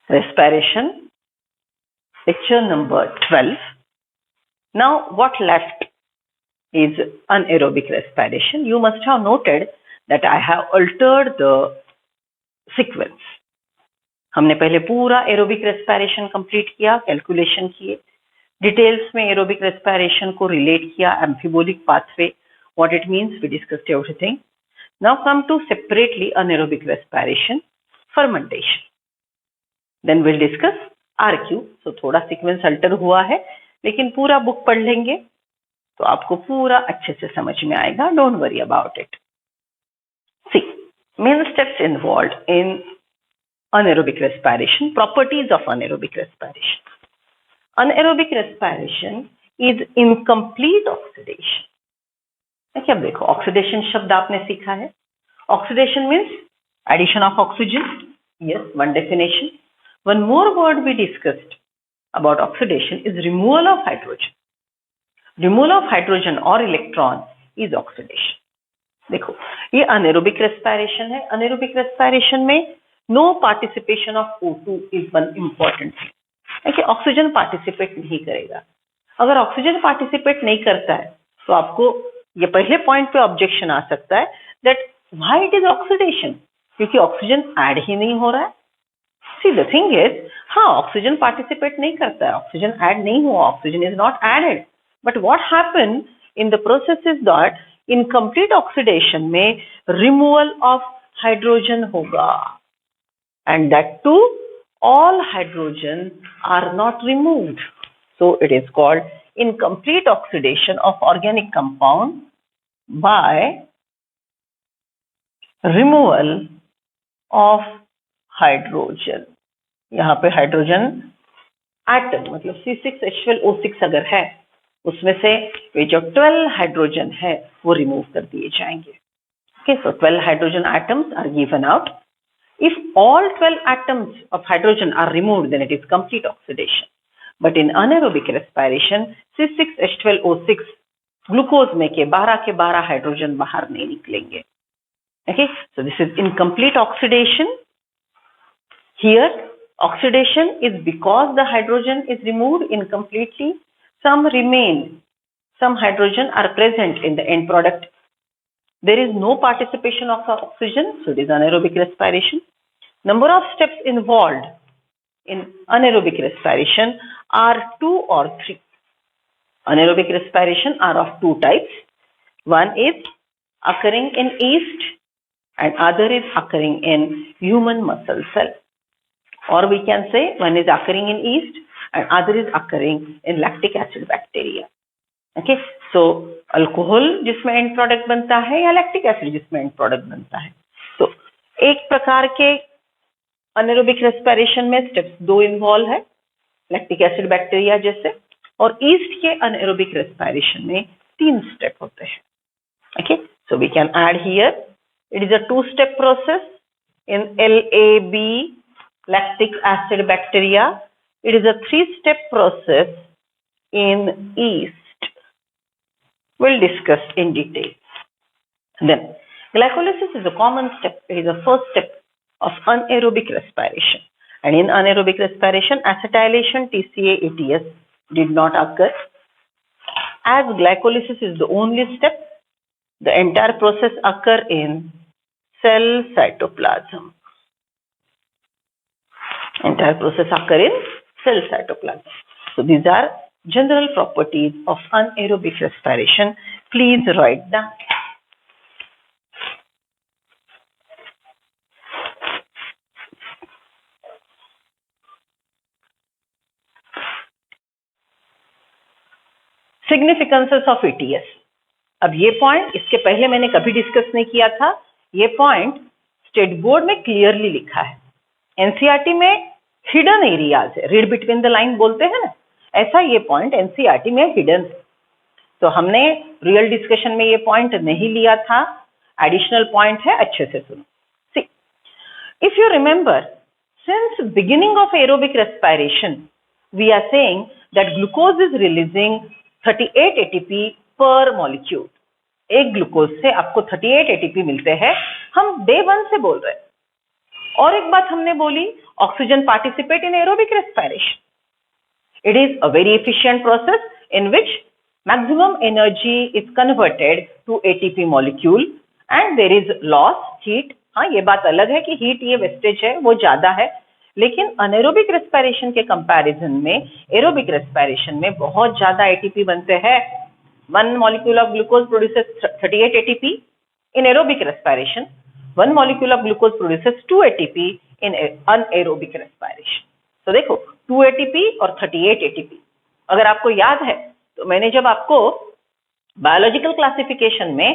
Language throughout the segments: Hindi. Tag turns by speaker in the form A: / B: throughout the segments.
A: Respiration, lecture number 12. Now what left is anaerobic respiration. You must have noted that I have altered the sequence. हमने पहले पूरा एरोबिक रेस्पिरेशन कंप्लीट किया, कैलकुलेशन किए, डिटेल्स में एरोबिक रेस्पिरेशन को रिलेट किया, एम्फिबोलिक pathway, what it means, we discussed everything. Now come to separately anaerobic respiration, fermentation. Then we'll discuss RQ. So थोड़ा सीक्वेंस अल्टर हुआ है, लेकिन पूरा बुक पढ़ लेंगे तो आपको पूरा अच्छे से समझ में आएगा. Don't worry about it. See, main steps involved in anaerobic respiration, properties of anaerobic respiration. Anaerobic respiration is incomplete oxidation. क्या देखो, ऑक्सीडेशन शब्द आपने सीखा है. Oxidation means addition of oxygen. Yes, one definition. One more word we discussed about oxidation is removal of hydrogen. Removal of hydrogen or electron is oxidation. देखो, ये anaerobic respiration है. anaerobic respiration में no participation of O2 is one important thing. देखिए, ऑक्सीजन पार्टिसिपेट नहीं करेगा. अगर ऑक्सीजन पार्टिसिपेट नहीं करता है तो आपको ये पहले पॉइंट पे ऑब्जेक्शन आ सकता है that why it is oxidation, क्योंकि ऑक्सीजन ऐड ही नहीं हो रहा है. सी द थिंग इज, हाँ ऑक्सीजन पार्टिसिपेट नहीं करता है, ऑक्सीजन ऐड नहीं हुआ, oxygen is not added, but what happen in the process is that incomplete oxidation में रिमूवल ऑफ हाइड्रोजन होगा, and that too all hydrogen are not removed. So it is called incomplete oxidation of organic compound by removal of hydrogen. यहाँ पे हाइड्रोजन एटम मतलब C6H12O6 अगर है, उसमें से ये जो 12 हाइड्रोजन है वो रिमूव कर दिए जाएंगे. Okay, so 12 hydrogen atoms are given out. If all 12 atoms of hydrogen are removed, then it is complete oxidation. But in anaerobic respiration, C6H12O6 glucose में के 12 हाइड्रोजन बाहर नहीं निकलेंगे. Okay, so this is incomplete oxidation. Here, oxidation is because the hydrogen is removed incompletely. Some remain. Some hydrogen are present in the end product. There is no participation of oxygen, so it is anaerobic respiration. Number of steps involved in anaerobic respiration are 2 or 3. Anaerobic respiration are of 2 types. One is occurring in yeast and other is occurring in human muscle cell. Or we can say one is occurring in yeast and other is occurring in lactic acid bacteria. Okay, so alcohol जिसमें एंड प्रोडक्ट बनता है या लैक्टिक एसिड जिसमें एंड प्रोडक्ट बनता है. तो एक प्रकार के अनेरोबिक रेस्पिरेशन में स्टेप्स 2 इन्वॉल्व है, लैक्टिक एसिड बैक्टीरिया जैसे, और ईस्ट के अनेरोबिक रेस्पिरेशन में 3 स्टेप होते हैं. Okay, so we can add here it is a 2-step process in LAB lactic acid bacteria. It is a 3-step process in yeast. We'll discuss in detail. Then, glycolysis is a common step. It is the first step of anaerobic respiration. And in anaerobic respiration, acetylation TCA ATS did not occur. As glycolysis is the only step, the entire process occur in cell cytoplasm. Entire process occur in cell cytoplasm. So these are general properties of anaerobic respiration. Please write down. Significances of ETS. अब ये पॉइंट इसके पहले मैंने कभी डिस्कस नहीं किया था. ये पॉइंट स्टेट बोर्ड में क्लियरली लिखा है. एनसीईआरटी में हिडन एरियाज है, रीड बिटवीन द लाइन बोलते हैं ना, ऐसा ये पॉइंट एनसीईआरटी में हिडन है. तो हमने रियल डिस्कशन में ये पॉइंट नहीं लिया था, एडिशनल पॉइंट है, अच्छे से सुनो. See, if you remember, since beginning of aerobic respiration we are saying that glucose is releasing 38 ATP per molecule. एक ग्लूकोज से आपको 38 ATP मिलते हैं, हम डे 1 से बोल रहे हैं. और एक बात हमने बोली, oxygen participate in aerobic respiration. It is a very efficient process in which maximum energy is converted to ATP molecule and there is loss heat. हाँ, ये बात अलग है कि हीट ये वेस्टेज है वो ज्यादा है, लेकिन अनएरोबिक रेस्पिरेशन के कंपैरिजन में एरोबिक रेस्पिरेशन में बहुत ज्यादा एटीपी बनते हैं. 1 molecule of glucose produces 38 ATP in aerobic respiration. 1 molecule of glucose produces 2 ATP in anaerobic respiration. तो देखो 2 ATP और 38 ATP. अगर आपको याद है तो मैंने जब आपको बायोलॉजिकल क्लासिफिकेशन में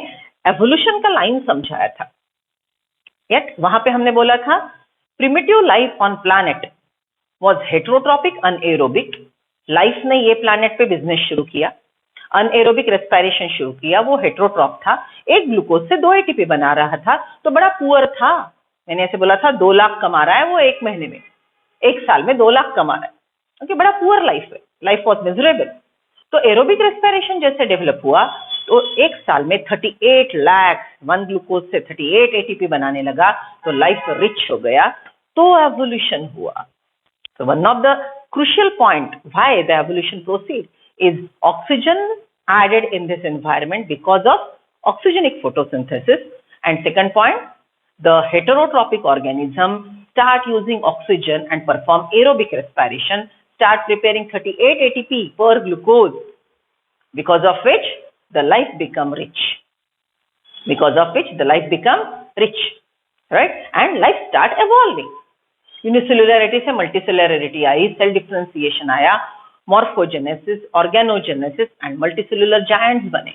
A: एवोल्यूशन का लाइन समझाया था, वहां पे हमने बोला था primitive life on planet was heterotrophic anaerobic. Life ने ये प्लैनेट पे बिजनेस शुरू किया, अनएरोबिक रेस्पिरेशन शुरू किया, वो हेटेरोट्रॉप था, एक ग्लूकोज से 2 एटीपी बना रहा था, तो बड़ा पुअर था. मैंने ऐसे बोला था 2 लाख कमा रहा है वो एक महीने में, एक साल में 2 लाख कमा रहा है, क्योंकि बड़ा पुअर लाइफ है, लाइफ वॉज मिजरेबल. तो एरोबिक रेस्पिरेशन जैसे डेवलप हुआ तो एक साल में 38 लाख 1 ग्लूकोज से 38 एटीपी बनाने लगा, तो लाइफ रिच हो गया, तो एवोल्यूशन हुआ. So one of the crucial point why the evolution proceed is oxygen added in this environment because of oxygenic photosynthesis, and second point, the heterotrophic organism start using oxygen and perform aerobic respiration, start preparing 38 ATP per glucose, because of which the life become rich, right? And life start evolving. यूनिसेल्युलरिटी से मल्टीसेल्युलरिटी आई, सेल डिफरेंशिएशन आया, morphogenesis, organogenesis and multicellular giants बने.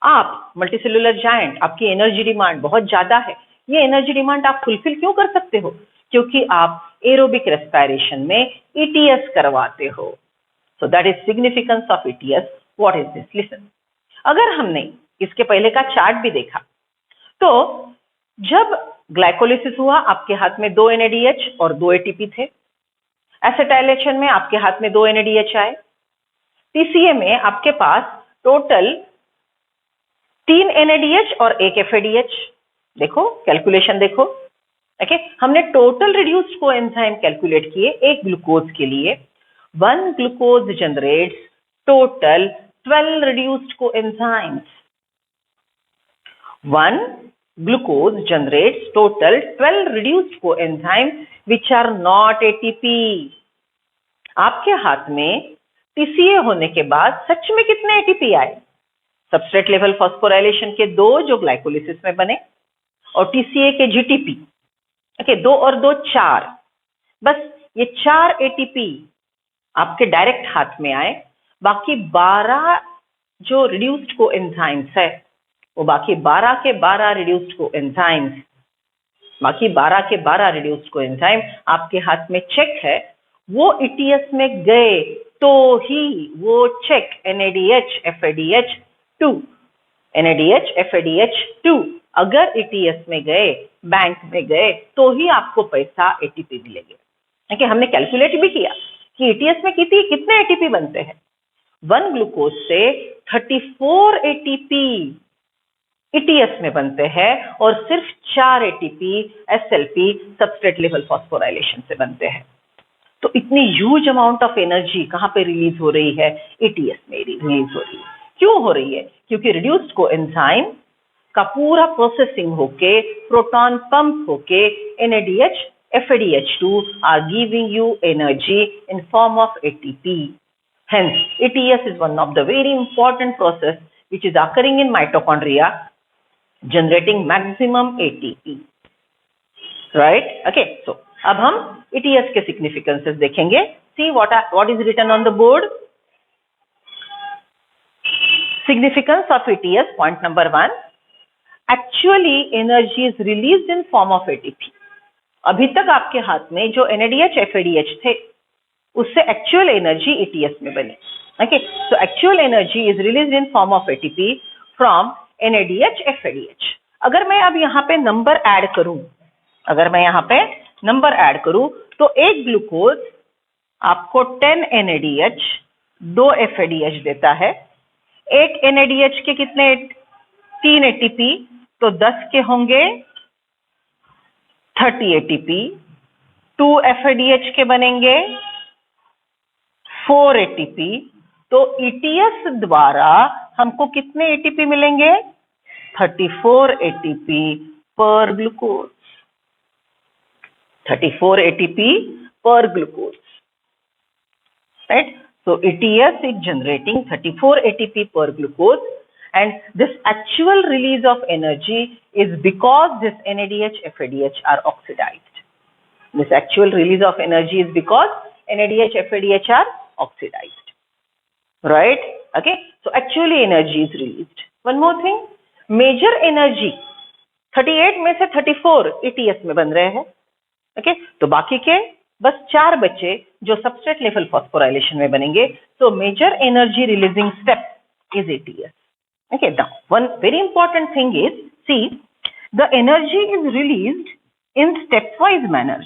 A: आप मल्टीसेल्युलर जायंट, आपकी एनर्जी डिमांड बहुत ज्यादा है, ये एनर्जी डिमांड आप फुलफिल क्यों कर सकते हो? क्योंकि आप एरोबिक रेस्पिरेशन में ईटीएस करवाते हो. So that is significance of ETS. What is this? Listen, अगर हमने इसके पहले का चार्ट भी देखा तो जब ग्लाइकोलिसिस हुआ आपके हाथ में 2 NADH और 2 ATP थे. एसिटाइलेशन में आपके हाथ में 2 NADH आए. TCA में आपके पास टोटल 3 NADH और 1 FADH. देखो कैलकुलेशन देखो, ओके. हमने टोटल रिड्यूस्ड कोएंजाइम कैलकुलेट किए एक ग्लूकोज के लिए. 1 glucose generates total 12 reduced coenzymes. 1 glucose generates total 12 reduced coenzymes which are not ATP. आपके हाथ में TCA होने के बाद सच में कितने ATP आए? सबस्ट्रेट लेवल फॉस्फोराइलेशन के 2 जो ग्लाइकोलिसिस में बने और TCA के GTP, ओके, 2 और 2 4. बस ये 4 ATP आपके डायरेक्ट हाथ में आए. बाकी 12 जो रिड्यूस्ड कोएंजाइम्स है वो बाकी 12 के 12 रिड्यूस्ड कोएंजाइम आपके हाथ में चेक है, वो ईटीएस में गए तो ही वो चेक NADH अगर ईटीएस में गए, बैंक में गए, तो ही आपको पैसा एटीपी मिलेंगे. ठीक है, हमने कैलकुलेट भी किया कि ईटीएस में कितने एटीपी बनते हैं. 1 ग्लूकोज से 34 एटीपी ईटीएस में बनते हैं और सिर्फ 4 ATP SLP substrate level phosphorylation से बनते हैं. तो इतनी ह्यूज अमाउंट ऑफ एनर्जी कहाँ पे रिलीज हो रही है? ईटीएस में रिलीज हो रही है. क्यों हो रही है? क्योंकि रिड्यूस्ड कोएंजाइम का पूरा प्रोसेसिंग होके, प्रोटॉन पंप होके NADH, FADH2 are giving you energy in form of ATP. Hence, ETS is one of the very important process which is occurring in mitochondria, generating maximum ATP. Right? Okay. So, अब हम ETS के significances देखेंगे. See what is written on the board. Significance of ETS. Point number 1. Actually, energy is released in form of ATP. अभी तक आपके हाथ में जो NADH, FADH थे, उससे एक्चुअल एनर्जी ईटीएस में बनी. Okay, so actual energy is released in form of ATP from NADH, FADH. अगर मैं अब यहाँ पे नंबर ऐड करूं, तो एक ग्लूकोज आपको 10 NADH, 2 FADH देता है. एक NADH के कितने? 3 ATP, तो 10 के होंगे 30 ATP. 2 FADH के बनेंगे 4 ATP। तो ETS द्वारा हमको कितने ATP मिलेंगे? 34 ATP पर glucose, 34 ATP per glucose, right? So ETS is generating 34 ATP per glucose, and this actual release of energy is because this NADH, FADH are oxidized. This actual release of energy is because NADH, FADH are oxidized, right? Okay, so actually energy is released. One more thing, major energy 38 में से 34 ETS में बन रहे हैं, ओके तो बाकी के बस 4 बच्चे जो सबस्ट्रेट लेवल फॉस्फोराइलेशन में बनेंगे। So major energy releasing step is ATS. Okay, now one very important thing is see the energy is released in step wise manner.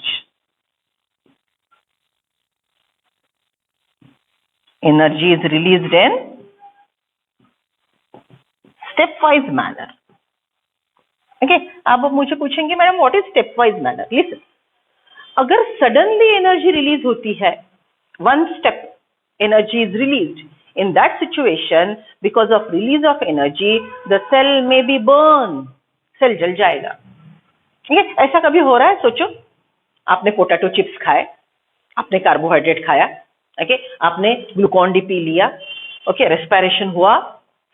A: Energy is released in step wise manner. Okay, अब मुझे पूछेंगे madam what is step wise manner? Listen, अगर सडनली एनर्जी रिलीज होती है, one step energy is released, in that situation because of release of energy the cell में बी बर्न, सेल जल जाएगा। ठीक है, ऐसा कभी हो रहा है? सोचो, आपने पोटैटो चिप्स खाए, आपने कार्बोहाइड्रेट खाया, ओके, आपने ग्लूकॉन डी पी लिया, ओके, रेस्पिरेशन हुआ,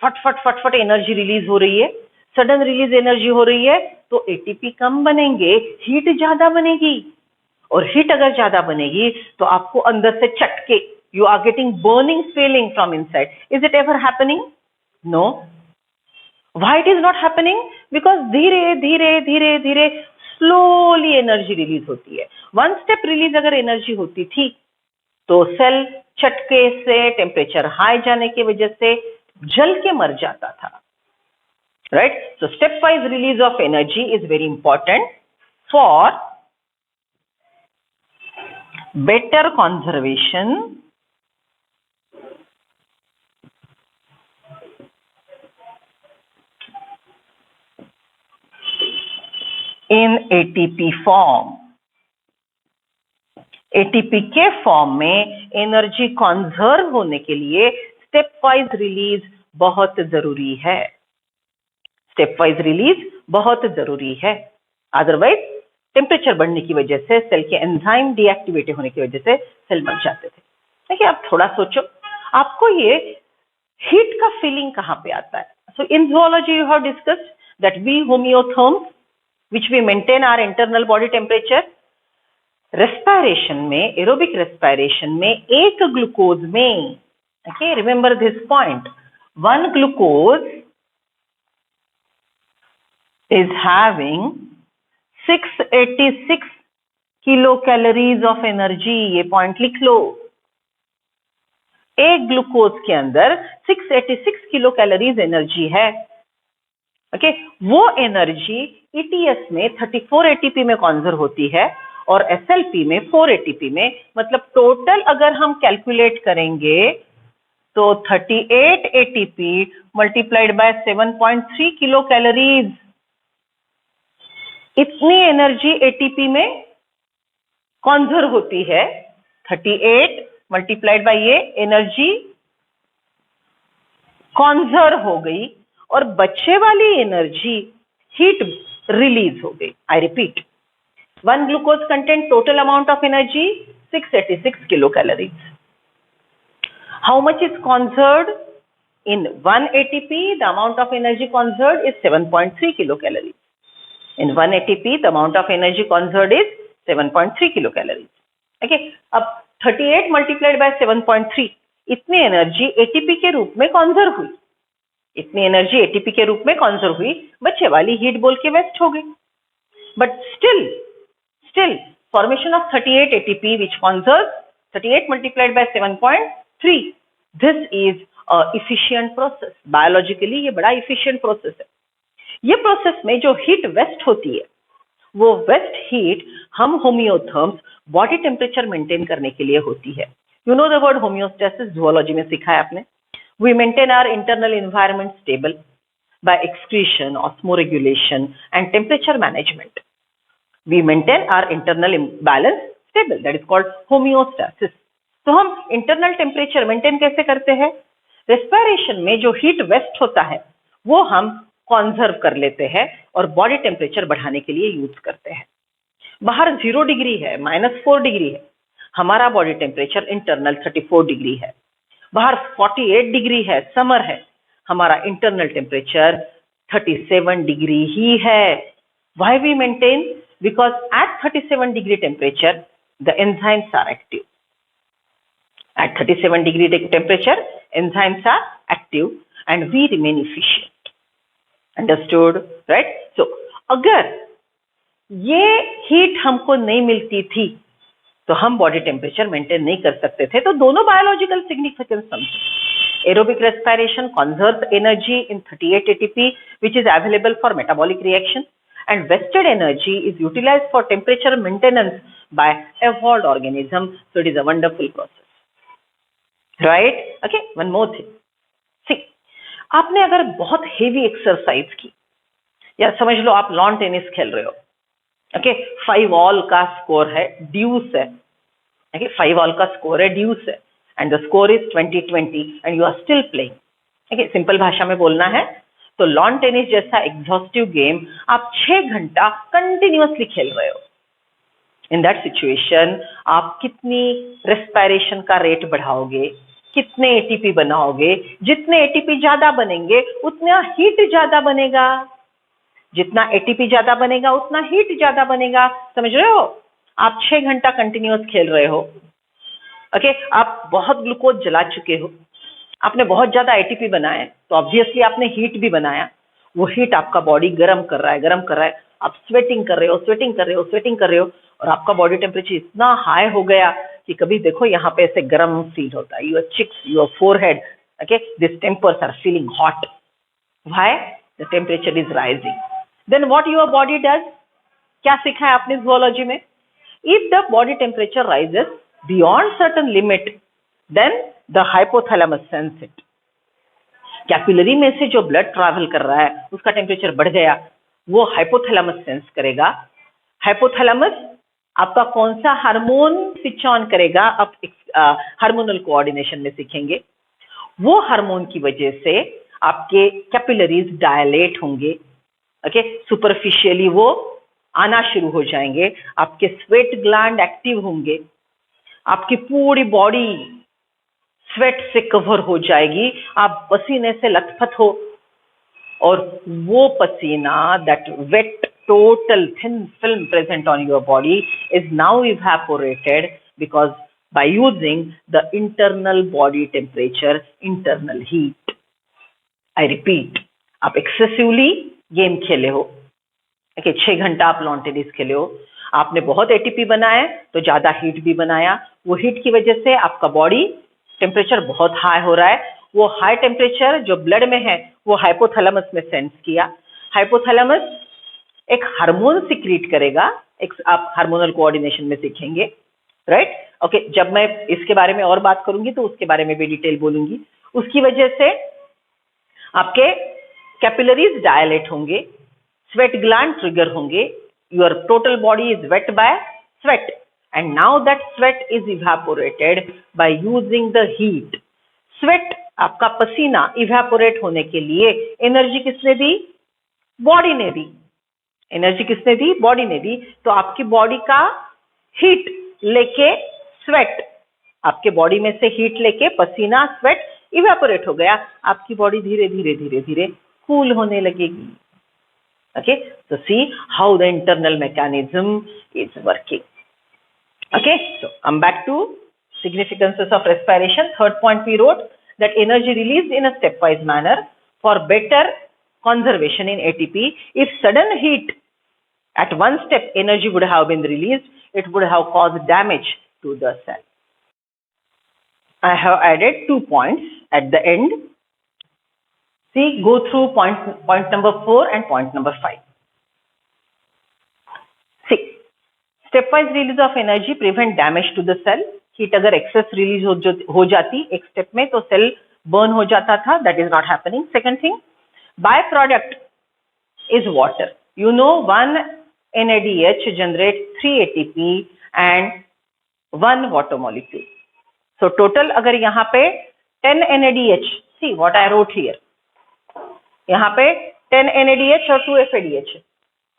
A: फट फट फट फट एनर्जी रिलीज हो रही है, सडन रिलीज एनर्जी हो रही है, तो एटीपी कम बनेंगे, हीट ज्यादा बनेगी, और हीट अगर ज्यादा बनेगी तो आपको अंदर से चटके, you are getting burning feeling from inside. Is it ever happening? No. Why it is not happening? Because धीरे धीरे धीरे धीरे स्लोली एनर्जी रिलीज होती है। वन स्टेप रिलीज अगर एनर्जी होती थी तो सेल चटके से, टेम्परेचर हाई जाने की वजह से जल के मर जाता था, right? So step wise release of energy is very important for better conservation in ATP form। ATP के फॉर्म में एनर्जी कंजर्व होने के लिए स्टेप वाइज रिलीज बहुत जरूरी है। स्टेप वाइज रिलीज बहुत जरूरी है, अदरवाइज टेम्परेचर बढ़ने की वजह से, सेल के एंजाइम डीएक्टिवेट होने की वजह से सेल मर जाते थे। देखिए, आप थोड़ा सोचो, आपको ये हीट का फीलिंग कहाँ पे आता है? So in zoology you have discussed that we homeotherms which we maintain our internal body temperature. Respiration में, एरोबिक रेस्पिरेशन में एक ग्लूकोज में, okay, remember this point, one glucose is having 686 kilo calories of energy. ये पॉइंट लिख लो, एक ग्लूकोज के अंदर 686 किलो कैलोरीज एनर्जी है, ओके। वो एनर्जी ईटीएस में 34 एटीपी में कॉन्जर्व होती है और एसएलपी में 4 एटीपी में। मतलब टोटल अगर हम कैलकुलेट करेंगे तो 38 ATP multiplied by 7.3 kilo calories, इतनी एनर्जी एटीपी में कॉन्जर्व होती है। 38 मल्टीप्लाइड बाय ये एनर्जी कॉन्जर्व हो गई और बच्चे वाली एनर्जी हीट रिलीज हो गई। I repeat, one glucose content total amount of energy 686 kilo calories. How much is conserved in 1 ATP? The amount of energy conserved is 7.3 kilocalories. In 1 ATP, the amount of energy conserved is 7.3 kilocalories. Okay. अब 38 multiplied by 7.3, इतनी एनर्जी एटीपी के रूप में कॉन्जर्व हुई, इतनी एनर्जी एटीपी के रूप में कॉन्जर्व हुई, बच्चे वाली हीट बोल के वेस्ट हो गई। But still formation of 38 ATP which conserve 38 multiplied by 7.3, this is efficient process. Biologically ये बड़ा इफिशिएंट प्रोसेस है। ये प्रोसेस में जो हीट वेस्ट होती है, वो वेस्ट हीट हम होमियोथर्म्स बॉडी टेम्परेचर मेंटेन करने के लिए होती है। You know the word homeostasis, zoology में सीखा है आपने। We maintain our internal environment stable by excretion, osmoregulation and temperature management. We maintain our internal balance stable, that is called homeostasis. तो हम इंटरनल टेम्परेचर मेंटेन कैसे करते हैं? रेस्पिरेशन में जो हीट वेस्ट होता है वो हम कॉन्जर्व कर लेते हैं और बॉडी टेम्परेचर बढ़ाने के लिए यूज करते हैं। बाहर 0 डिग्री है, -4 डिग्री है, हमारा बॉडी टेम्परेचर इंटरनल 34 डिग्री है। बाहर 48 डिग्री है, समर है, हमारा इंटरनल टेम्परेचर 37 डिग्री ही है। Why we maintain? Because at 37 degree temperature, the enzymes are active. At 37 degree temperature, enzymes are active and we remain efficient. Understood? Right? So, अगर ये हीट हमको नहीं मिलती थी तो हम बॉडी टेम्परेचर मेंटेन नहीं कर सकते थे। तो दोनों बायोलॉजिकल सिग्निफिकेंस समझो। Aerobic respiration conserves energy in 38 ATP which is available for metabolic reaction, and wasted energy is utilized for temperature maintenance by evolved organism. So it is a wonderful process, right? Okay, one more thing. See, आपने अगर बहुत हेवी एक्सरसाइज की, या समझ लो आप लॉन टेनिस खेल रहे हो, ओके, 5 ऑल का स्कोर है, ड्यूस है, ओके, 5 ऑल का स्कोर है, ड्यूस है, and the score is 20-20 and you are still playing. Okay, simple भाषा में बोलना है तो लॉन टेनिस जैसा एग्जॉस्टिव गेम आप 6 घंटा कंटिन्यूअसली खेल रहे हो। इन दैट सिचुएशन आप कितनी रेस्पिरेशन का रेट बढ़ाओगे, कितने एटीपी बनाओगे? जितने एटीपी ज्यादा बनेंगे उतना हीट ज्यादा बनेगा, जितना एटीपी ज्यादा बनेगा उतना हीट ज्यादा बनेगा। समझ रहे हो? आप 6 घंटा कंटिन्यूअस खेल रहे हो, ओके, आप बहुत ग्लूकोज जला चुके हो, आपने बहुत ज्यादा एटीपी बनाया तो ऑब्वियसली आपने हीट भी बनाया, वो हीट आपका बॉडी गर्म कर रहा है, आप स्वेटिंग कर रहे हो और आपका बॉडी टेम्परेचर इतना हाई हो गया कि कभी देखो यहाँ पे ऐसे गर्म फील होता है, your cheeks, your forehead, okay, this temples are feeling hot. Why? The temperature is rising. Then what your body does? क्या सीखा है आपने ज़ूलॉजी में? If the body temperature rises beyond certain limit, then the hypothalamus sense it. Capillary में से जो ब्लड ट्रैवल कर रहा है उसका टेम्परेचर बढ़ गया, वो हाइपोथैलेमस सेंस करेगा। हाइपोथैलेमस आपका कौन सा हार्मोन स्विच ऑन करेगा, आप हार्मोनल कोऑर्डिनेशन में सीखेंगे। वो हार्मोन की वजह से आपके कैपिलरीज डायलेट होंगे, ओके, सुपरफिशियली वो आना शुरू हो जाएंगे, आपके स्वेट ग्लैंड एक्टिव होंगे, आपकी पूरी बॉडी स्वेट से कवर हो जाएगी, आप पसीने से लथपथ हो, और वो पसीना, that wet total thin film present on your body is now evaporated because by using the internal body temperature, internal heat. I repeat, आप excessively गेम खेले हो, okay, 6 घंटा आप लॉन टेनिस खेले हो, आपने बहुत एटीपी बनाया तो ज्यादा हीट भी बनाया, वो हीट की वजह से आपका बॉडी टेम्परेचर बहुत हाई हो रहा है, वो हाई टेम्परेचर जो ब्लड में है वो हाइपोथैलेमस में सेंस किया, हाइपोथैलेमस एक हार्मोन सिक्रीट करेगा, एक आप हार्मोनल कोऑर्डिनेशन में सीखेंगे, राइट? ओके, जब मैं इसके बारे में और बात करूंगी तो उसके बारे में भी डिटेल बोलूंगी। उसकी वजह से आपके कैपिलरीज डायलेट होंगे, स्वेट ग्लैंड ट्रिगर होंगे, your total body is weight by sweat and now that sweat is evaporated by using the heat. Sweat, आपका पसीना इवेपोरेट होने के लिए एनर्जी किसने दी? बॉडी ने दी। एनर्जी किसने दी? बॉडी ने दी। तो आपकी बॉडी का हीट लेके स्वेट, आपके बॉडी में से हीट लेके पसीना, स्वेट इवेपोरेट हो गया, आपकी बॉडी धीरे धीरे धीरे धीरे कूल होने लगेगी। Okay, so see how the internal mechanism is working. Okay, so come back to significances of respiration. Third point we wrote that energy released in a stepwise manner for better conservation in ATP. If sudden heat at one step energy would have been released, it would have caused damage to the cell. I have added 2 points at the end. See, go through point number 4 and point number 5. See, stepwise release of energy prevent damage to the cell. Heat अगर excess release हो जाती एक step में तो cell burn हो जाता था, that is not happening. Second thing, byproduct is water. You know, one NADH generates 3 ATP and 1 water molecule. So total अगर यहाँ पे 10 NADH, see what I wrote here, यहाँ पे 10 NADH और 2 FADH,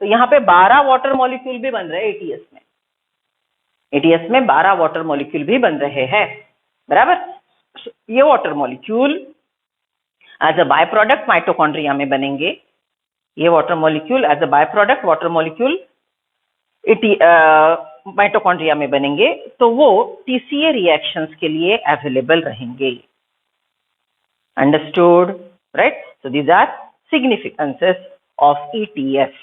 A: तो यहाँ पे 12 वाटर मॉलिक्यूल भी बन रहे हैं ATS में. ATS में 12 वाटर मॉलिक्यूल भी बन रहे हैं, बराबर. ये water molecule as a by product mitochondria में बनेंगे. ये water molecule as a by product water molecule mitochondria में बनेंगे, तो वो TCA रिएक्शंस के लिए अवेलेबल रहेंगे. Understood, right? So these are significances of ETS.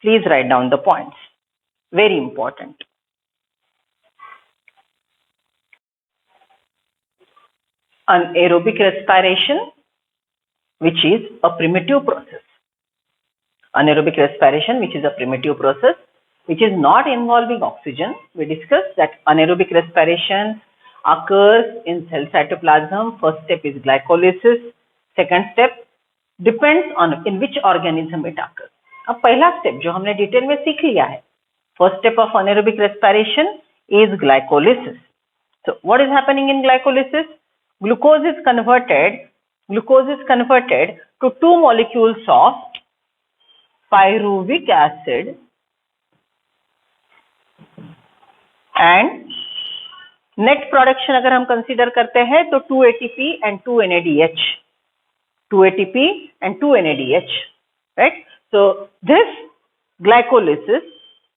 A: Please write down the points, very important. Anaerobic respiration, which is a primitive process. Anaerobic respiration, which is a primitive process, which is not involving oxygen. We discussed that anaerobic respiration occurs in cell cytoplasm. First step is glycolysis. Second step depends on in which organism it occurs. अब पहला step जो हमने डिटेल में सीख लिया है, first step of anaerobic respiration is glycolysis. So what is happening in glycolysis? Glucose is converted to 2 molecules of pyruvic acid and net production अगर हम कंसीडर करते हैं तो 2 ATP and 2 NADH. 2 ATP and 2 NADH, right? So this glycolysis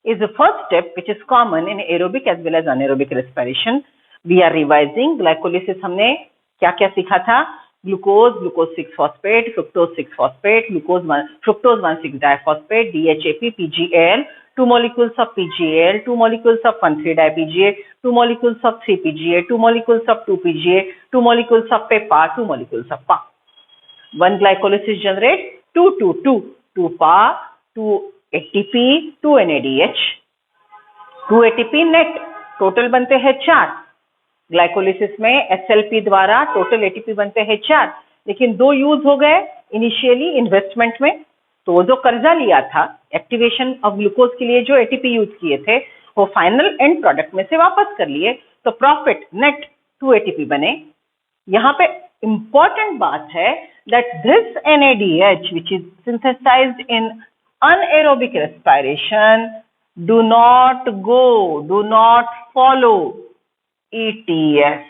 A: is the first step which is common in aerobic as well as anaerobic respiration. We are revising. glycolysis हमने क्या क्या सीखा था? Glucose, glucose 6 phosphate, fructose 6 phosphate, fructose 1,6 diphosphate, DHAP, PGAL, 2 molecules of PGAL, 2 molecules of 1,3-DiPGA, 2 molecules of 3-PGA, 2 molecules of 2-PGA, 2 molecules of PEPA, 2 molecules of PA. One glycolysis generates 2 PA, 2 ATP, 2 NADH, 2 ATP net, total बनते हैं 4. ग्लाइकोलिसिस में SLP द्वारा टोटल ATP बनते हैं 4, लेकिन 2 यूज हो गए इनिशियली इन्वेस्टमेंट में. तो वो जो कर्जा लिया था एक्टिवेशन ऑफ ग्लूकोज के लिए जो ATP यूज किए थे, वो फाइनल एंड प्रोडक्ट में से वापस कर लिए, तो प्रॉफिट नेट 2 ATP बने. यहाँ पे इंपॉर्टेंट बात है that this NADH which is synthesized in anaerobic respiration do not follow ETS,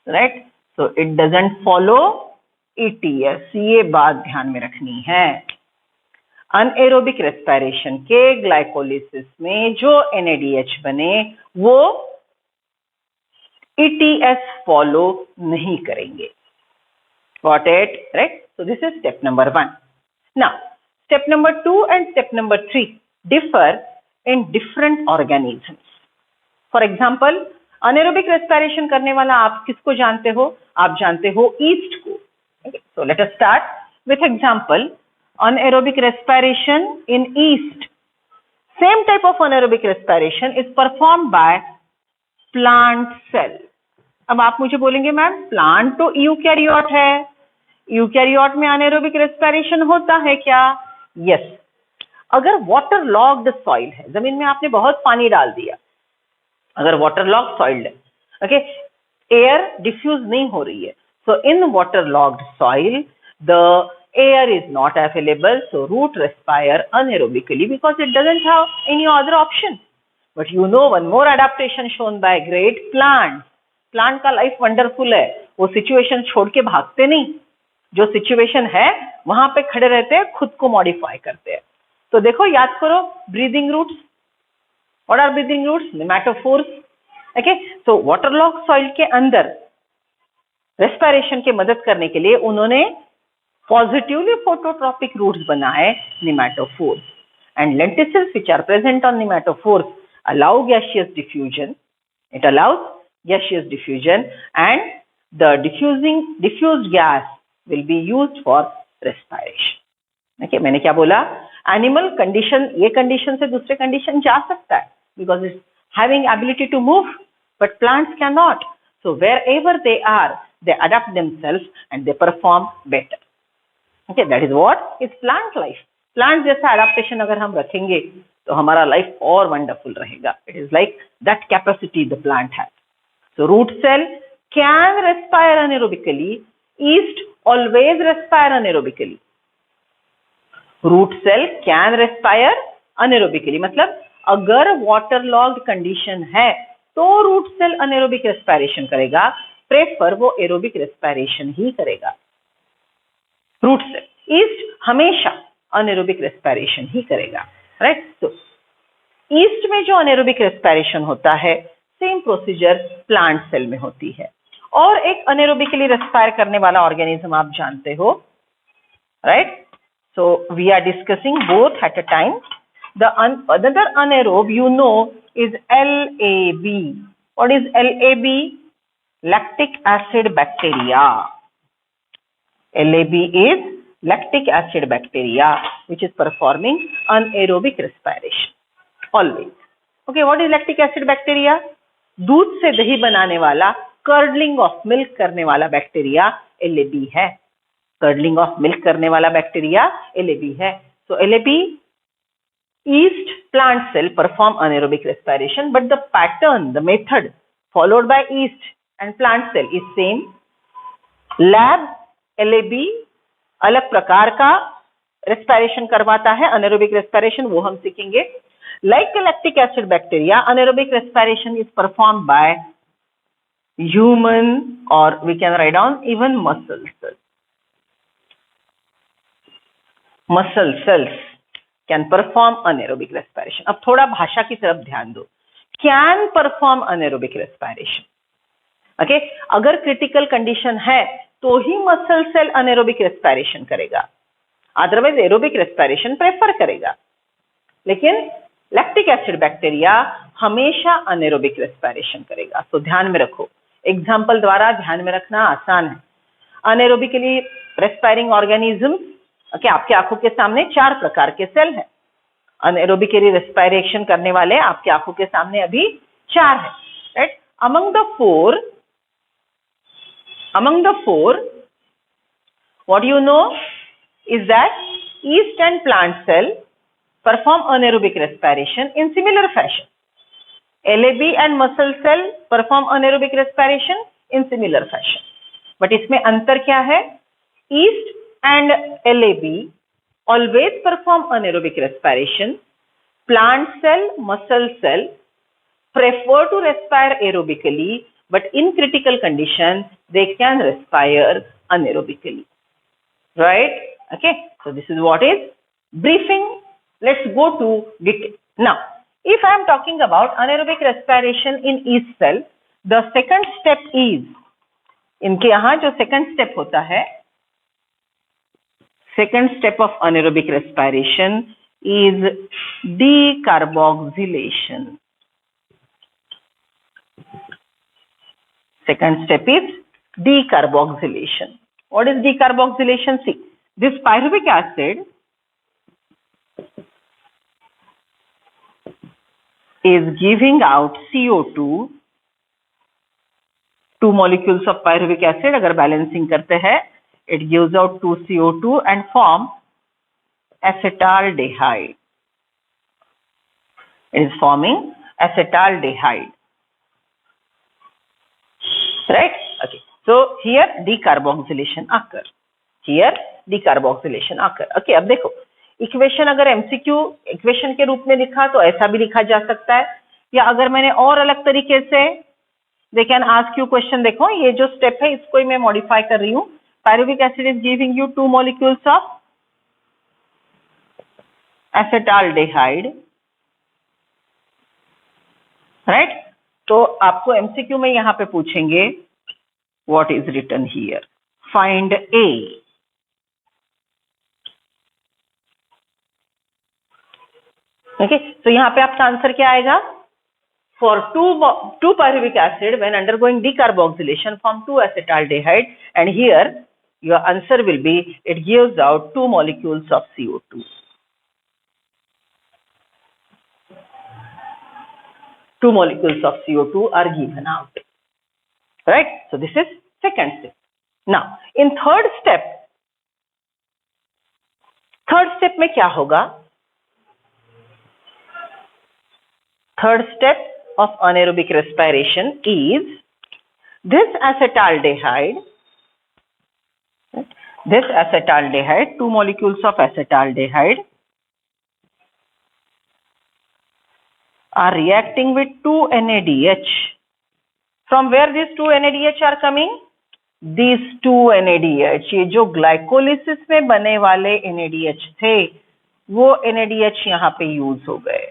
A: right? So it doesn't follow ETS. ये बात ध्यान में रखनी है. अनएरोबिक रेस्पिरेशन के ग्लाइकोलिसिस में जो NADH बने वो ETS फॉलो नहीं करेंगे. Got it, right? So this is step number 1. Now step number 2 and step number 3 differ in different organisms. For example, anaerobic respiration करने वाला आप किसको जानते हो? आप जानते हो ईस्ट को. So let us start with example. Anaerobic respiration in yeast. Same type of anaerobic respiration is performed by plant cell. अब आप मुझे बोलेंगे मैम प्लांट तो यूकैरियोट है, यूकैरियोट में anaerobic respiration होता है क्या? Yes. अगर वाटर लॉग्ड सॉइल है, जमीन में आपने बहुत पानी डाल दिया, अगर वाटर लॉग सॉइल्ड है, ओके, एयर डिफ्यूज नहीं हो रही है, so in water logged soil the air is not available, so root respire anaerobically because it doesn't have any other option. But you know one more adaptation shown by great plant. Plant का लाइफ वंडरफुल है, वो सिचुएशन छोड़ के भागते नहीं, जो सिचुएशन है वहां पे खड़े रहते हैं, खुद को मॉडिफाई करते हैं. तो देखो याद करो breathing roots. What are breathing roots? Nematophores. Okay, so waterlogged soil के अंदर respiration के मदद करने के लिए उन्होंने positively phototropic roots बनाए, nematophores. And lenticels which are present on nematophores allow gaseous diffusion. It allows gaseous diffusion, and the diffused gas will be used for respiration. Okay, मैंने क्या बोला? एनिमल कंडीशन, ये कंडीशन से दूसरे कंडीशन जा सकता है because it's having ability to move, but plants can not. So wherever they are they adopt themselves and they perform better. Okay, that is what is plant life. Plant जैसा अडेप्टेशन अगर हम रखेंगे तो हमारा लाइफ और वंडरफुल रहेगा. It is like that capacity the plant has. So root cell can respire anaerobically. Yeast always respire anaerobically. Root cell can respire anaerobically. मतलब अगर waterlogged condition है तो root cell anaerobic respiration करेगा. प्रेफर वो aerobic respiration ही करेगा. Root cell. Yeast हमेशा anaerobic respiration ही करेगा. Right? So yeast में जो anaerobic respiration होता है सेम प्रोसीजर प्लांट सेल में होती है. और एक अनेरोबिकली रेस्पायर करने वाला ऑर्गेनिज्म आप जानते हो, right? So we are discussing both at a time. The another anaerobe you know is LAB. What is LAB? Lactic acid bacteria. LAB is lactic acid bacteria which is performing anaerobic respiration always. Okay, what is lactic acid bacteria? दूध से दही बनाने वाला, कर्डलिंग ऑफ मिल्क करने वाला बैक्टीरिया LAB है. कर्डलिंग ऑफ मिल्क करने वाला बैक्टीरिया LAB है. So LAB, yeast, plant cell perform anaerobic respiration, but the pattern, the method followed by yeast and plant cell is same. Lab LAB अलग प्रकार का रेस्पिरेशन करवाता है, अनेरोबिक रेस्पिरेशन, वो हम सीखेंगे. Like lactic acid bacteria, anaerobic respiration is performed by human, or we can write down even muscle cells. Muscle cells can perform anaerobic respiration. अब थोड़ा भाषा की तरफ ध्यान दो. Can perform anaerobic respiration. Okay? अगर क्रिटिकल कंडीशन है तो ही मसल सेल anaerobic respiration करेगा, अदरवाइज एरोबिक रेस्पिरेशन प्रेफर करेगा. लेकिन लैक्टिक एसिड बैक्टीरिया हमेशा अनेरोबिक रेस्पिरेशन करेगा. तो ध्यान में रखो, एग्जाम्पल द्वारा ध्यान में रखना आसान है. अनेरोबिकली रेस्पायरिंग ऑर्गेनिज्म, ओके, आपके आंखों के सामने 4 प्रकार के सेल हैं. अनेरोबिकली रेस्पिरेशन करने वाले आपके आंखों के सामने अभी 4 है, right? Among the four what you know is that yeast and plant cell perform anaerobic respiration in similar fashion. LAB and muscle cell perform anaerobic respiration in similar fashion. But इसमें अंतर क्या है? Yeast and LAB always perform anaerobic respiration. Plant cell, muscle cell prefer to respire aerobically, but in critical condition they can respire anaerobically. Right? Okay. So this is what is briefing. Let's go to detail. Now, if I am talking about anaerobic respiration in yeast cell, the second step is, इनके यहाँ जो second step होता है, second step of anaerobic respiration is decarboxylation. Second step is decarboxylation. What is decarboxylation? See, this pyruvic acid is giving out CO2, 2 molecules of pyruvic acid. अगर balancing करते हैं, it gives out 2 CO2 and form acetaldehyde. It is forming acetaldehyde. Right? Okay. So here decarboxylation occur. Okay, अब देखो, इक्वेशन अगर MCQ इक्वेशन के रूप में लिखा तो ऐसा भी लिखा जा सकता है, या अगर मैंने और अलग तरीके से, they can ask you question. देखो, ये जो स्टेप है इसको ही मैं मॉडिफाई कर रही हूँ. Pyruvic acid is giving you 2 molecules of acetaldehyde, right? तो आपको MCQ में यहाँ पे पूछेंगे what is written here. Find A. Okay, so यहाँ पे आपका आंसर क्या आएगा? For 2 pyruvic acid when undergoing decarboxylation form 2 acetaldehyde, and here your answer will be it gives out 2 molecules of CO2. 2 molecules of CO2 are given out. Right? So this is second step. Now, in third step में क्या होगा? Third step of anaerobic respiration is this acetaldehyde, two molecules of acetaldehyde are reacting with 2 NADH. From where these 2 NADH are coming? These 2 NADH, ये जो ग्लाइकोलिसिस में बने वाले NADH थे, वो NADH यहाँ पे यूज हो गए.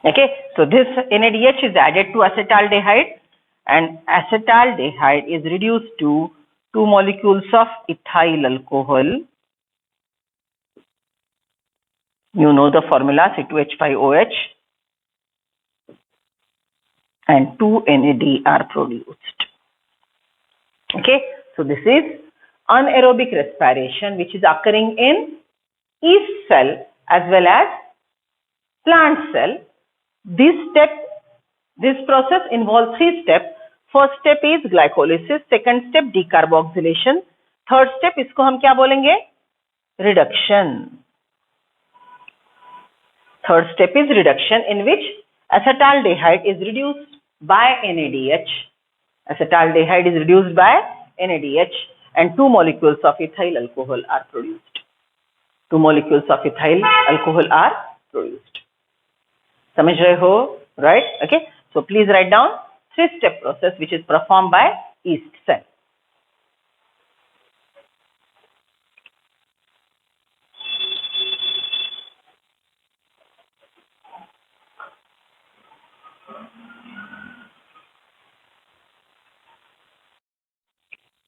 A: Okay, so this NADH is added to acetaldehyde and acetaldehyde is reduced to 2 molecules of ethyl alcohol. You know the formula, C2H5OH, and 2 NAD are produced. Okay, so this is anaerobic respiration which is occurring in yeast cell as well as plant cell. This process involves 3 steps. First step is glycolysis, second step decarboxylation, third step इसको हम क्या बोलेंगे? Reduction. Third step is reduction, in which acetaldehyde is reduced by NADH. Acetaldehyde is reduced by NADH and 2 molecules of ethyl alcohol are produced. 2 molecules of ethyl alcohol are produced. समझ रहे हो? Right? Okay. So please write down 3-step process which is performed by yeast cell.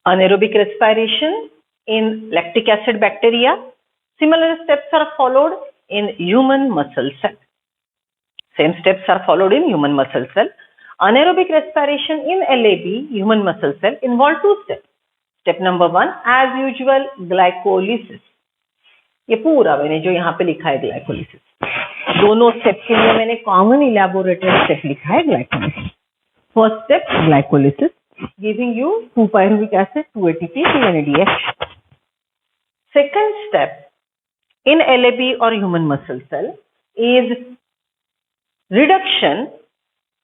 A: Anaerobic respiration in lactic acid bacteria. Similar steps are followed in human muscle cell. Same steps are followed in human muscle cell. Anaerobic respiration in LAB, human muscle cell, involve 2 steps. Step number 1, as usual, glycolysis. ये पूरा मैंने जो यहाँ पे लिखा है glycolysis. दोनों स्टेप के लिए मैंने कॉमन इलेबोरेटेड स्टेप लिखा है glycolysis. First step, glycolysis, giving you 2-pyruvic acid, 2 ATP, 2 NADH. Second step in LAB or human muscle cell is reduction.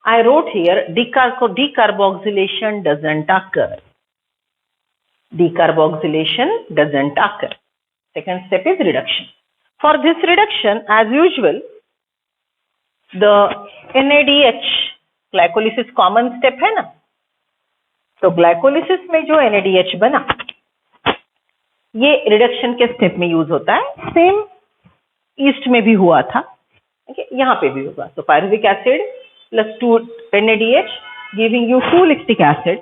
A: I wrote here decarboxylation doesn't occur. Decarboxylation doesn't occur. Second step is reduction. For this reduction, as usual, the NADH glycolysis common step है ना, तो glycolysis में जो NADH बना, ये reduction के step में use होता है. Same yeast में भी हुआ था. Okay, यहाँ पे भी होगा. So pyruvic acid plus 2 NADH giving you 2 lactic acid,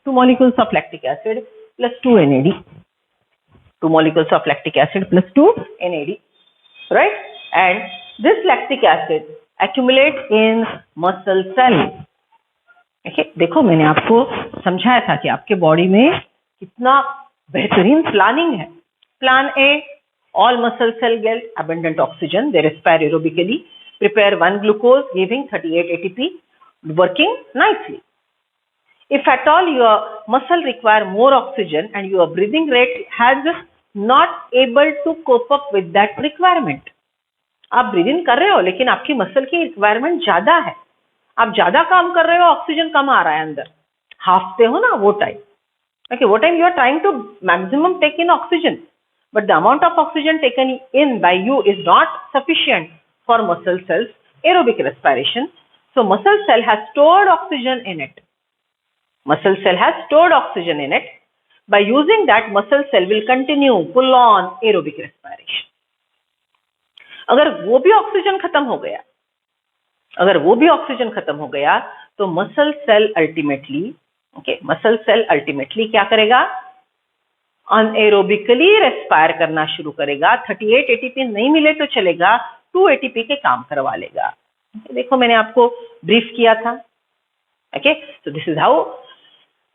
A: 2 molecules of lactic acid plus 2 NAD. 2 molecules of lactic acid plus 2 NAD, right? And this lactic acid accumulates in muscle cell. Okay, देखो मैंने आपको समझाया था कि आपके बॉडी में कितना बेहतरीन प्लानिंग है. Plan A, all muscle cell get abundant oxygen, they respire aerobically, prepare 1 glucose giving 38 ATP, working nicely. If at all your muscle require more oxygen and your breathing rate has not able to cope up with that requirement, आप ब्रीदिंग कर रहे हो लेकिन आपकी मसल की रिक्वायरमेंट ज्यादा है, आप ज्यादा काम कर रहे हो, ऑक्सीजन कम आ रहा है अंदर, हाफते हो ना वो time. Okay, what time you are trying to maximum take in oxygen, but the amount of oxygen taken in by you is not sufficient for muscle cells aerobic respiration. So muscle cell has stored oxygen in it. Muscle cell has stored oxygen in it. By using that, muscle cell will continue pull on aerobic respiration. अगर वो भी ऑक्सीजन खत्म हो गया, तो मसल सेल अल्टीमेटली क्या करेगा? अनएरोबिकली रेस्पायर करना शुरू करेगा. 38 एटीपी नहीं मिले तो चलेगा, 2 एटीपी के काम करवा लेगा. देखो मैंने आपको ब्रीफ किया था. Okay, so this is how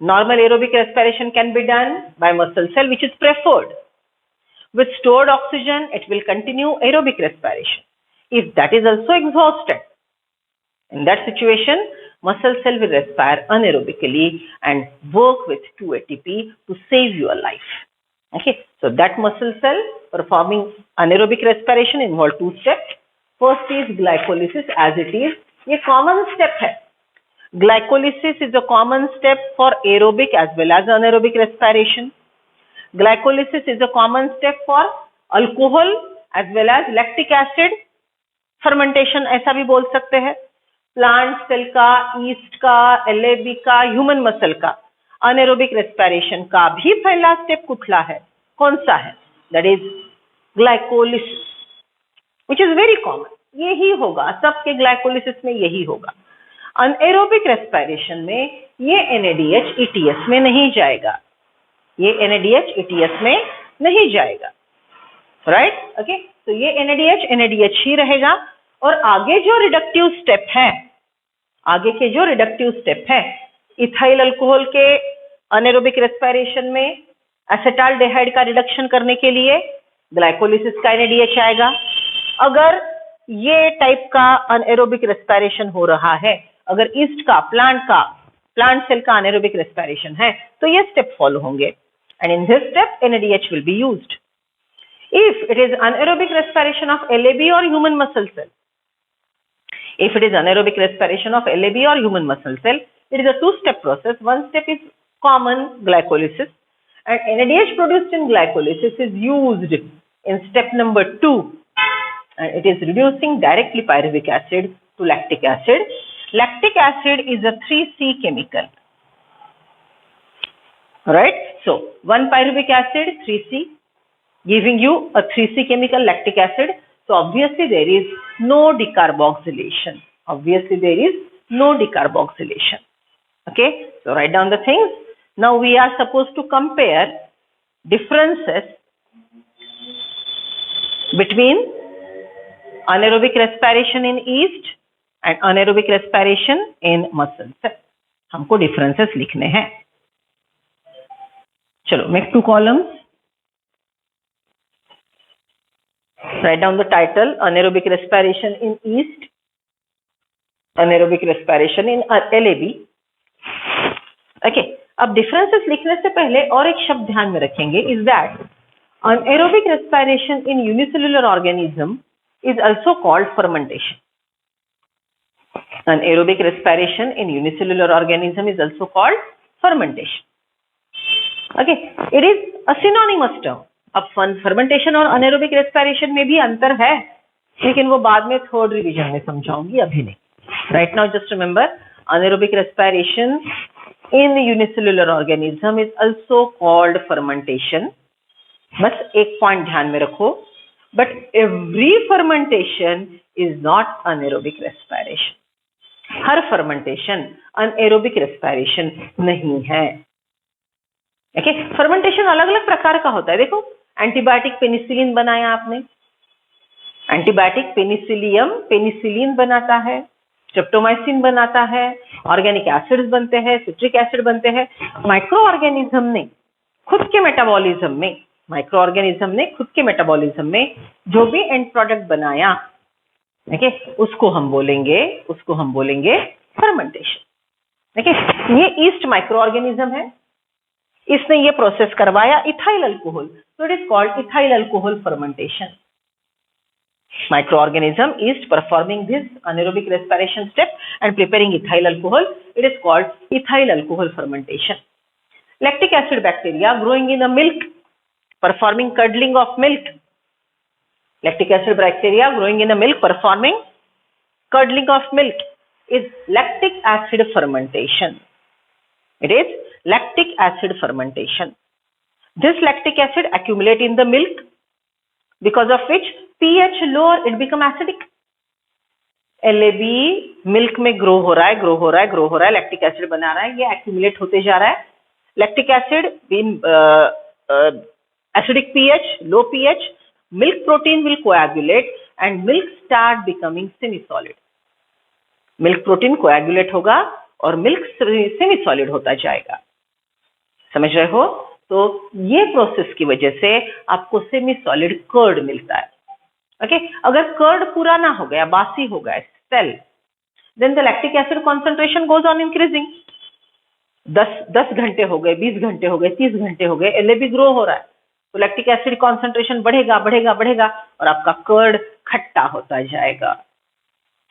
A: normal aerobic respiration can be done by muscle cell, which is preferred. With stored oxygen, it will continue aerobic respiration. If that is also exhausted, in that situation, muscle cell will respire anaerobically and work with 2 ATP to save your life. Okay, so that muscle cell performing anaerobic respiration involves 2 steps. First is glycolysis as it is, ये कॉमन स्टेप है. Glycolysis is a common step for aerobic as well as anaerobic respiration. Glycolysis is a common step for alcohol as well as lactic acid fermentation, ऐसा भी बोल सकते हैं. प्लांट सेल का, ईस्ट का, एलएबी का, ह्यूमन मसल का, अनएरोबिक रेस्पिरेशन का भी पहला स्टेप कुठला है, कौन सा है? That is glycolysis, which is very common. यही होगा सबके ग्लाइकोलिसिस में, यही होगा. अनएरोबिक रेस्पिरेशन में ये NADH ETS में नहीं जाएगा, ये NADH ETS में नहीं जाएगा. Right, okay. तो ये NADH ही रहेगा. और आगे जो रिडक्टिव स्टेप है, आगे के जो रिडक्टिव स्टेप है, इथाइल अल्कोहल के अनएरोबिक रेस्पिरेशन में एसिटाल्डिहाइड का रिडक्शन करने के लिए ग्लाइकोलिसिस का NADH आएगा. अगर ये टाइप का अनएरोबिक रेस्पिरेशन हो रहा है, अगर ईस्ट का, प्लांट सेल का अनएरोबिक रेस्पिरेशन है, तो ये स्टेप फॉलो होंगे. And in this step NADH will be used. If it is anaerobic respiration of LAB or human muscle cell, if it is anaerobic respiration of LAB or human muscle cell, it is a two-step process. One step is common glycolysis, and NADH produced in glycolysis is used in step number 2, and it is reducing directly pyruvic acid to lactic acid. Lactic acid is a 3C chemical. Right? So, 1 pyruvic acid, 3C, giving you a 3C chemical, lactic acid. So obviously there is no decarboxylation. Obviously there is no decarboxylation. Okay, so write down the things. Now we are supposed to compare differences between anaerobic respiration in yeast and anaerobic respiration in muscle cell. हमको differences लिखने हैं. चलो, make 2 columns. Write down the title: anaerobic respiration in yeast, anaerobic respiration in LAB. Okay. अब differences लिखने से पहले और एक शब्द ध्यान में रखेंगे, is that anaerobic respiration in unicellular organism is also called fermentation. Anaerobic respiration in unicellular organism is also called fermentation. Okay. It is a synonymous term. अब फर्मेंटेशन और अनएरोबिक रेस्पिरेशन में भी अंतर है, लेकिन वो बाद में थर्ड रिवीजन में समझाऊंगी, अभी नहीं. Right now just remember, anaerobic respiration in unicellular organism is also called fermentation. बस एक पॉइंट ध्यान में रखो, but every fermentation is not anaerobic respiration. Her fermentation anaerobic respiration नहीं है. ओके, फर्मेंटेशन अलग अलग प्रकार का होता है. देखो, एंटीबायोटिक पेनिसिलिन बनाया आपने, एंटीबायोटिक पेनिसिलिन बनाता है, स्ट्रेप्टोमाइसिन बनाता है, ऑर्गेनिक एसिड्स बनते हैं, सिट्रिक एसिड बनते हैं. माइक्रो ऑर्गेनिज्म ने खुद के मेटाबॉलिज्म में जो भी एंड प्रोडक्ट बनाया, ओके, उसको हम बोलेंगे फर्मेंटेशन. ओके, ये ईस्ट माइक्रो ऑर्गेनिज्म है, इसने ये प्रोसेस करवाया ethyl alcohol, so it is called ethyl alcohol fermentation. Microorganism is performing this anaerobic respiration step and preparing ethyl alcohol. It is called ethyl alcohol fermentation. Lactic acid bacteria growing in the milk, performing curdling of milk. Lactic acid bacteria growing in the milk, performing curdling of milk is lactic acid fermentation. It is lactic acid fermentation. This lactic acid accumulate in the milk, because of which pH lower, it become acidic. LAB milk में ग्रो हो रहा है, लैक्टिक एसिड बना रहा है, ये एक्यूमुलेट होते जा रहा है. Lactic acid acidic pH, low pH, milk protein will coagulate and milk start becoming semi-solid. Milk protein coagulate होगा और मिल्क सेमी सॉलिड होता जाएगा. समझ रहे हो? तो ये प्रोसेस की वजह से आपको सेमी सॉलिड कर्ड मिलता है. ओके, अगर कर्ड पूरा ना हो गया, बासी हो गया cell, then the lactic acid concentration goes on increasing. 10 घंटे हो गए, 20 घंटे हो गए, 30 घंटे हो गए, LAB ग्रो हो रहा है, तो लैक्टिक एसिड कॉन्सेंट्रेशन बढ़ेगा और आपका कर्ड खट्टा होता जाएगा।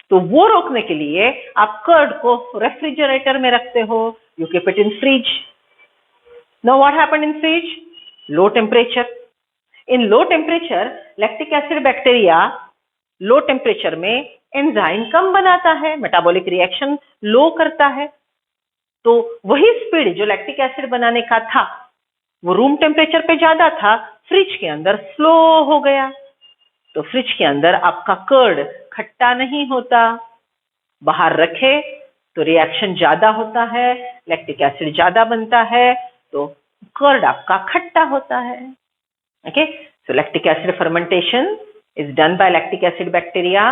A: तो वो रोकने के लिए आप कर्ड को रेफ्रिजरेटर में रखते हो, you keep it in fridge. Now what happened in fridge? Low temperature. In low temperature lactic acid bacteria low temperature में एंजाइम कम बनाता है, मेटाबॉलिक रिएक्शन लो करता है। तो वही स्पीड जो लैक्टिक एसिड बनाने का था वो रूम टेम्परेचर पे ज्यादा था, फ्रिज के अंदर स्लो हो गया। तो फ्रिज के अंदर आपका कर्ड खट्टा नहीं होता, बाहर रखे तो रिएक्शन ज्यादा होता है, लैक्टिक एसिड ज्यादा बनता है, तो कर्ड आपका खट्टा होता है। Okay, so lactic acid fermentation is done by lactic acid bacteria,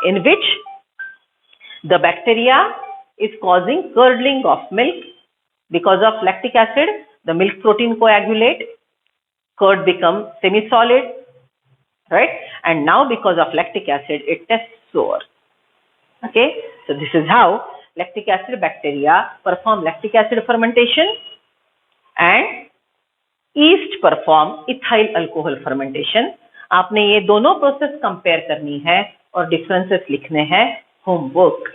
A: in which the bacteria is causing curdling of milk. Because of lactic acid, the milk protein coagulate, curd become semi-solid, right? And now because of lactic acid, it tastes sour. Okay, so this is how lactic acid bacteria perform lactic acid fermentation, and east perform ethyl alcohol fermentation. आपने ये दोनों प्रोसेस कंपेयर करनी है और डिफरेंसेस लिखने हैं होमवर्क।